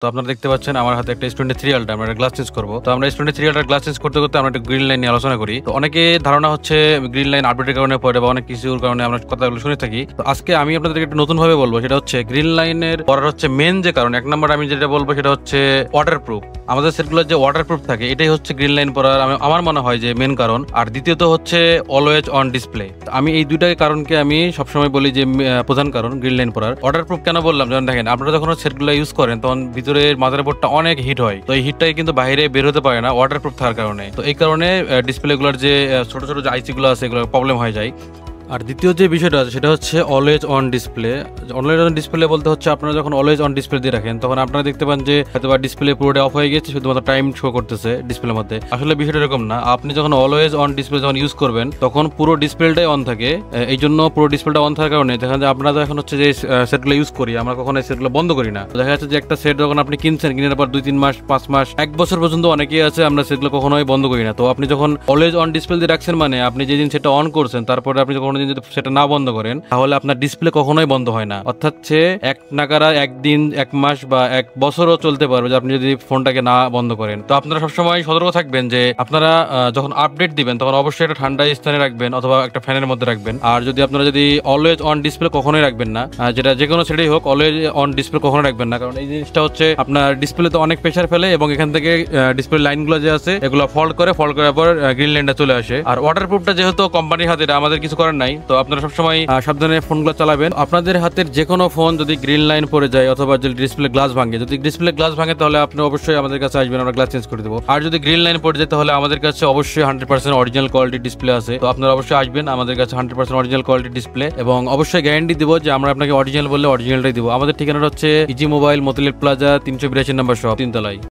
তো আপনারা দেখতে পাচ্ছেন আমার হাতে একটা S23 Ultra, আমরা গ্লাস চেঞ্জ করবো। তো আমরা S23 Ultra গ্লাস চেঞ্জ করতে করতে আমরা একটা গ্রিন লাইন নিয়ে আলোচনা করি। তো অনেকে ধারণা হচ্ছে গ্রিন লাইন আপডেটের কারণে পড়ে বা অনেক কিছুর কারণে আমরা কথাগুলো শুনে থাকি। তো আজকে আমি আপনাদেরকে একটু নতুন ভাবে বলবো, সেটা হচ্ছে গ্রিন লাইনের পড়ার হচ্ছে মেন যে কারণ, এক নম্বর আমি যেটা বলবো সেটা হচ্ছে ওয়াটার প্রুফ। আমাদের সেটগুলোর যে ওয়াটার প্রুফ থাকে এটাই হচ্ছে গ্রিন লাইন পড়ার আমার মনে হয় যে মেন কারণ। আর দ্বিতীয়ত হচ্ছে অলওয়েজ অন ডিসপ্লে। আমি এই দুইটা কারণকে আমি সবসময় বলি যে প্রধান কারণ গ্রিন লাইন পড়ার। ওয়াটার প্রুফ কেন বললাম, যেমন দেখেন আপনারা যখন সেটগুলো ইউজ করেন তখন ভিতরের মাদারবোর্ডটা অনেক হিট হয়। তো এই হিটটাই কিন্তু বাইরে বের হতে পারে না ওয়াটার প্রুফ থাকার কারণে। তো এই কারণে ডিসপ্লে গুলোর যে ছোট ছোট যে আইসি গুলো আছে এগুলো প্রবলেম হয়ে যায়। আর দ্বিতীয় যে বিষয়টা আছে সেটা হচ্ছে always on display. Always on display বলতে হচ্ছে আপনারা যখন অলওয়েজ অন ডিসপ্লে দিয়ে রাখেন তখন আপনারা দেখতে পান যে হয়তো ডিসপ্লে পুরোটা অফ হয়ে গেছে, শুধুমাত্র টাইম শো করতেছে ডিসপ্লের মধ্যে। আসলে বিষয়টা এরকম না। আপনি যখন অলওয়েজ অন ডিসপ্লে যখন ইউজ করবেন তখন পুরো ডিসপ্লেটাই অন থাকে। এই জন্য পুরো ডিসপ্লেটা অন থাকার কারণে দেখা যায় আপনারা এখন হচ্ছে যে সেটগুলো ইউজ করি, আমরা কখনো সেটগুলো বন্ধ করি না। দেখা যাচ্ছে যে একটা সেট যখন আপনি কিনছেন, কিনার পর 2-3 মাস 5 মাস 1 বছর পর্যন্ত অনেকেই আছে আমরা সেটগুলো কখনোই বন্ধ করি না। তো আপনি যখন অলওয়েজ অন ডিসপ্লে দিয়ে রাখছেন মানে আপনি যেদিন সেটা অন করছেন তারপরে আপনি যখন যদি সেটা না বন্ধ করেন তাহলে আপনার ডিসপ্লে কখনোই বন্ধ হয় না। অর্থাৎ এক নাগারা একদিন 1 মাস বা 1 বছরও চলতে পারবে যে আপনি যদি ফোনটাকে না বন্ধ করেন। তো আপনারা সবসময় সতর্ক থাকবেন যে আপনারা যখন আপডেট দিবেন তখন অবশ্যই একটা ঠান্ডা স্থানে রাখবেন অথবা একটা ফ্যানের মধ্যে রাখবেন। আর যদি আপনারা যদি অলওয়েজ অন ডিসপ্লে কখনোই রাখবেন না, যেটা যে কোনো সেটাই হোক, অলওয়েজ অন ডিসপ্লে কখনো রাখবেন না, কারণ এই জিনিসটা হচ্ছে আপনার ডিসপ্লেতে অনেক প্রেসার ফেলে এবং এখান থেকে ডিসপ্লে লাইনগুলো যে আছে এগুলো ফল্ট করার পর গ্রিন লাইনটা চলে আসে। আর ওয়াটারপ্রুফটা যেহেতু কোম্পানির হাতে, আমাদের কিছু করার নাই। তো আপনারা সবসময় সাবধানে ফোনগুলো চালাবেন। আপনাদের হাতের যে কোনো ফোন যদি গ্রিন লাইন পড়ে যায় অথবা যদি ডিসপ্লে গ্লাস ভাঙে, তাহলে আপনি অবশ্যই আমাদের কাছে আসবেন, আমরা গ্লাস চেঞ্জ করে দেবো। আর যদি গ্রিন লাইন পড়ে যায় তাহলে আমাদের কাছে অবশ্যই 100% অরিজিনাল কোয়ালিটি ডিসপ্লে আছে। তো আপনারা অবশ্যই আসবেন, আমাদের কাছে 100% অরিজিনাল কোয়ালিটি ডিসপ্লে এবং অবশ্যই গ্যারান্টি দিব যে আমরা আপনাকে অরিজিনাল বললে অরিজিনালটাই দিব। আমাদের ঠিকানা হচ্ছে ইজি মোবাইল, মতিলাল প্লাজা, 382 নম্বর শপ, 3 তলায়।